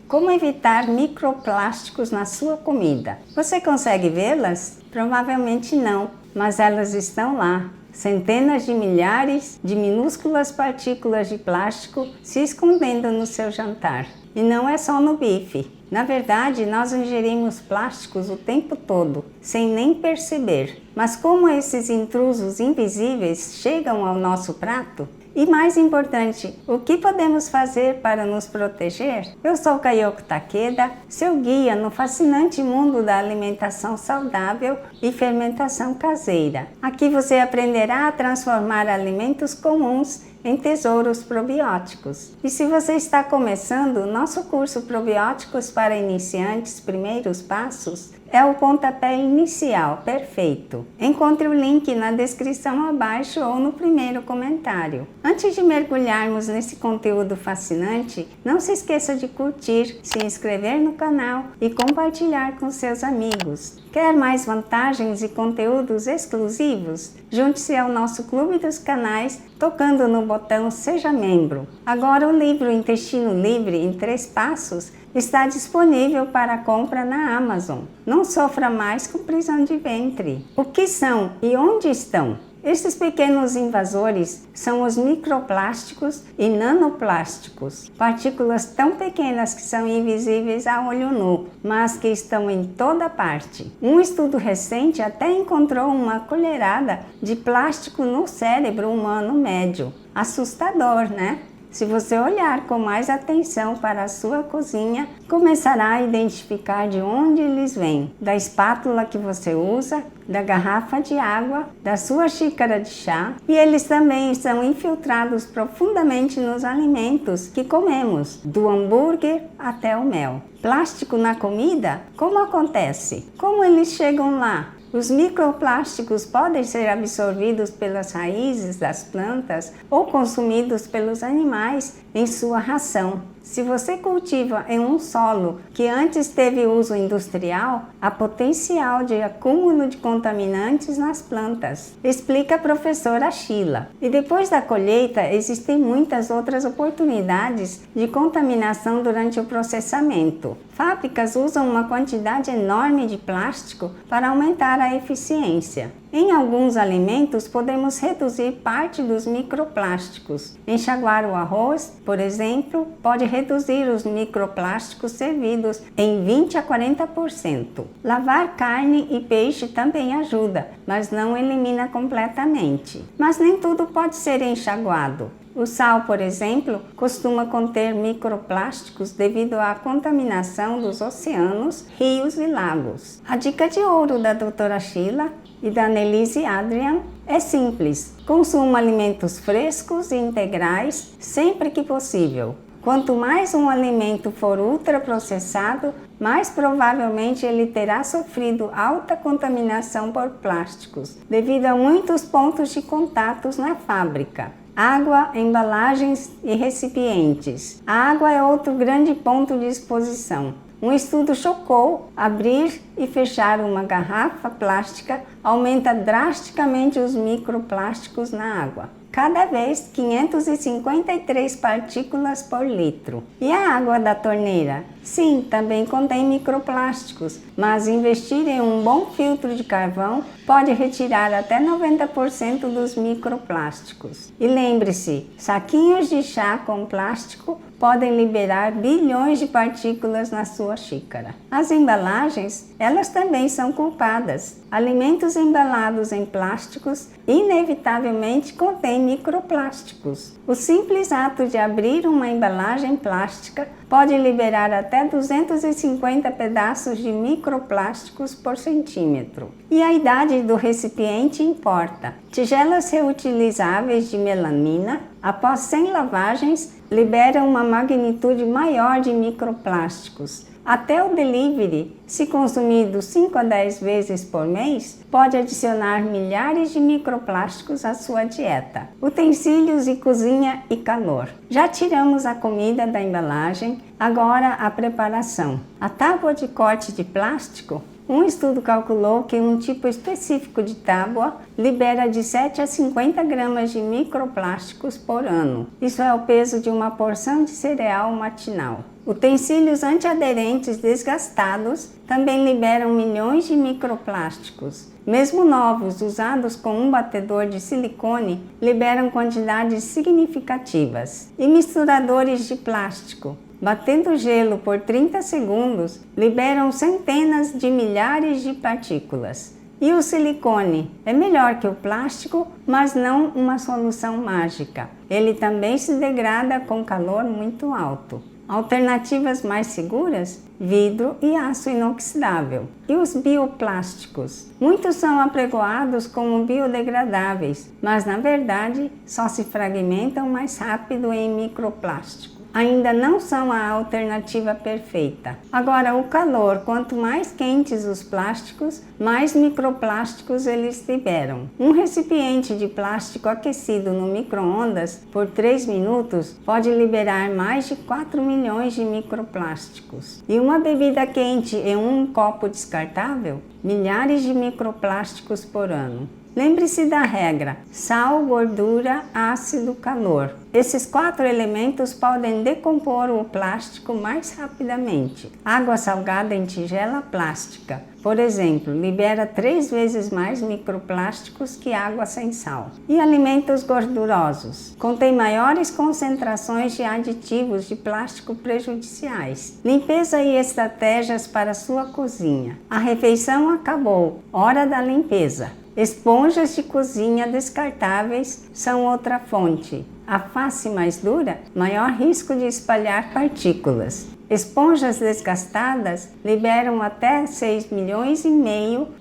Como evitar microplásticos na sua comida? Você consegue vê-las? Provavelmente não, mas elas estão lá. Centenas de milhares de minúsculas partículas de plástico se escondendo no seu jantar. E não é só no bife. Na verdade, nós ingerimos plásticos o tempo todo, sem nem perceber. Mas como esses intrusos invisíveis chegam ao nosso prato? E mais importante, o que podemos fazer para nos proteger? Eu sou Kayoko Takeda, seu guia no fascinante mundo da alimentação saudável e fermentação caseira. Aqui você aprenderá a transformar alimentos comuns em tesouros probióticos. E se você está começando, nosso curso Probióticos para Iniciantes, Primeiros Passos, é o pontapé inicial perfeito. Encontre o link na descrição abaixo ou no primeiro comentário. Antes de mergulharmos nesse conteúdo fascinante, não se esqueça de curtir, se inscrever no canal e compartilhar com seus amigos. Quer mais vantagens e conteúdos exclusivos? Junte-se ao nosso clube dos canais tocando no botão Seja Membro. Agora o livro Intestino Livre em 3 Passos está disponível para compra na Amazon. Não sofra mais com prisão de ventre. O que são e onde estão? Esses pequenos invasores são os microplásticos e nanoplásticos, partículas tão pequenas que são invisíveis a olho nu, mas que estão em toda parte. Um estudo recente até encontrou uma colherada de plástico no cérebro humano médio. Assustador, né? Se você olhar com mais atenção para a sua cozinha, começará a identificar de onde eles vêm. Da espátula que você usa, da garrafa de água, da sua xícara de chá. E eles também são infiltrados profundamente nos alimentos que comemos, do hambúrguer até o mel. Plástico na comida? Como acontece? Como eles chegam lá? Os microplásticos podem ser absorvidos pelas raízes das plantas ou consumidos pelos animais em sua ração. Se você cultiva em um solo que antes teve uso industrial, há potencial de acúmulo de contaminantes nas plantas, explica a professora Sheila. E depois da colheita, existem muitas outras oportunidades de contaminação durante o processamento. Fábricas usam uma quantidade enorme de plástico para aumentar a eficiência. Em alguns alimentos, podemos reduzir parte dos microplásticos. Enxaguar o arroz, por exemplo, pode reduzir os microplásticos servidos em 20 a 40%. Lavar carne e peixe também ajuda, mas não elimina completamente. Mas nem tudo pode ser enxaguado. O sal, por exemplo, costuma conter microplásticos devido à contaminação dos oceanos, rios e lagos. A dica de ouro da doutora Sheila e da Annelise Adrian é simples: consuma alimentos frescos e integrais sempre que possível. Quanto mais um alimento for ultraprocessado, mais provavelmente ele terá sofrido alta contaminação por plásticos, devido a muitos pontos de contatos na fábrica. Água, embalagens e recipientes. A água é outro grande ponto de exposição. Um estudo chocou: abrir e fechar uma garrafa plástica aumenta drasticamente os microplásticos na água. Cada vez 553 partículas por litro. E a água da torneira? Sim, também contém microplásticos, mas investir em um bom filtro de carvão pode retirar até 90% dos microplásticos. E lembre-se, saquinhos de chá com plástico podem liberar bilhões de partículas na sua xícara. As embalagens, elas também são culpadas. Alimentos embalados em plásticos inevitavelmente contêm microplásticos. O simples ato de abrir uma embalagem plástica pode liberar até 250 pedaços de microplásticos por centímetro. E a idade do recipiente importa. Tigelas reutilizáveis de melamina, após 100 lavagens, liberam uma magnitude maior de microplásticos. Até o delivery, se consumido 5 a 10 vezes por mês, pode adicionar milhares de microplásticos à sua dieta. Utensílios e cozinha e calor. Já tiramos a comida da embalagem, agora a preparação. A tábua de corte de plástico Um estudo calculou que um tipo específico de tábua libera de 7 a 50 gramas de microplásticos por ano. Isso é o peso de uma porção de cereal matinal. Utensílios antiaderentes desgastados também liberam milhões de microplásticos. Mesmo novos, usados com um batedor de silicone, liberam quantidades significativas. E misturadores de plástico, batendo gelo por 30 segundos, liberam centenas de milhares de partículas. E o silicone é melhor que o plástico, mas não uma solução mágica. Ele também se degrada com calor muito alto. Alternativas mais seguras? Vidro e aço inoxidável. E os bioplásticos? Muitos são apregoados como biodegradáveis, mas na verdade só se fragmentam mais rápido em microplástico. Ainda não são a alternativa perfeita. Agora, o calor, quanto mais quentes os plásticos, mais microplásticos eles liberam. Um recipiente de plástico aquecido no micro-ondas por 3 minutos pode liberar mais de 4 milhões de microplásticos. E uma bebida quente em um copo descartável, milhares de microplásticos por ano. Lembre-se da regra: sal, gordura, ácido, calor. Esses 4 elementos podem decompor o plástico mais rapidamente. Água salgada em tigela plástica, por exemplo, libera 3 vezes mais microplásticos que água sem sal. E alimentos gordurosos? Contém maiores concentrações de aditivos de plástico prejudiciais. Limpeza e estratégias para sua cozinha. A refeição acabou, hora da limpeza. Esponjas de cozinha descartáveis são outra fonte. A face mais dura, maior risco de espalhar partículas. Esponjas desgastadas liberam até 6,5 milhões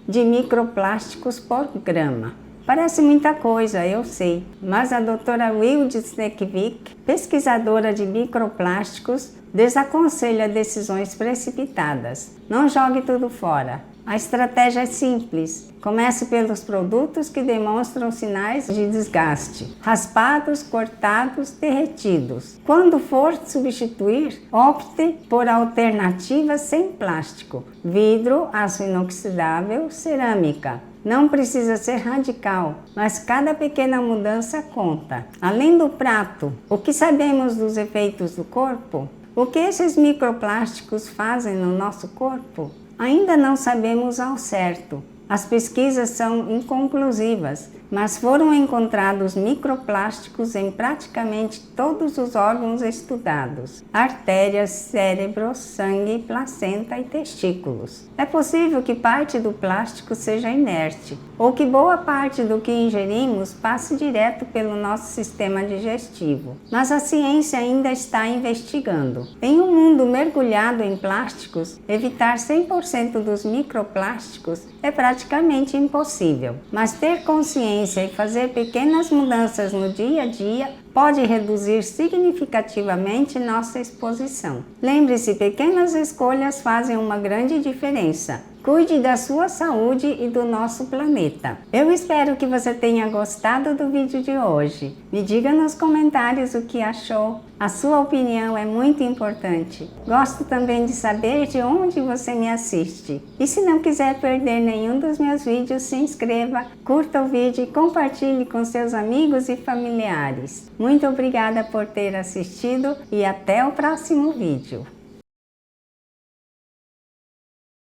de microplásticos por grama. Parece muita coisa, eu sei, mas a doutora Wilde Sneekvik, pesquisadora de microplásticos, desaconselha decisões precipitadas. Não jogue tudo fora. A estratégia é simples. Comece pelos produtos que demonstram sinais de desgaste: raspados, cortados, derretidos. Quando for substituir, opte por alternativas sem plástico: vidro, aço inoxidável, cerâmica. Não precisa ser radical, mas cada pequena mudança conta. Além do prato, o que sabemos dos efeitos do corpo? O que esses microplásticos fazem no nosso corpo? Ainda não sabemos ao certo. As pesquisas são inconclusivas, mas foram encontrados microplásticos em praticamente todos os órgãos estudados: artérias, cérebro, sangue, placenta e testículos. É possível que parte do plástico seja inerte, ou que boa parte do que ingerimos passe direto pelo nosso sistema digestivo, mas a ciência ainda está investigando. Em um mundo mergulhado em plásticos, evitar 100% dos microplásticos é praticamente impossível, mas ter consciência e fazer pequenas mudanças no dia a dia pode reduzir significativamente nossa exposição. Lembre-se, pequenas escolhas fazem uma grande diferença. Cuide da sua saúde e do nosso planeta. Eu espero que você tenha gostado do vídeo de hoje. Me diga nos comentários o que achou. A sua opinião é muito importante. Gosto também de saber de onde você me assiste. E se não quiser perder nenhum dos meus vídeos, se inscreva, curta o vídeo e compartilhe com seus amigos e familiares. Muito obrigada por ter assistido e até o próximo vídeo.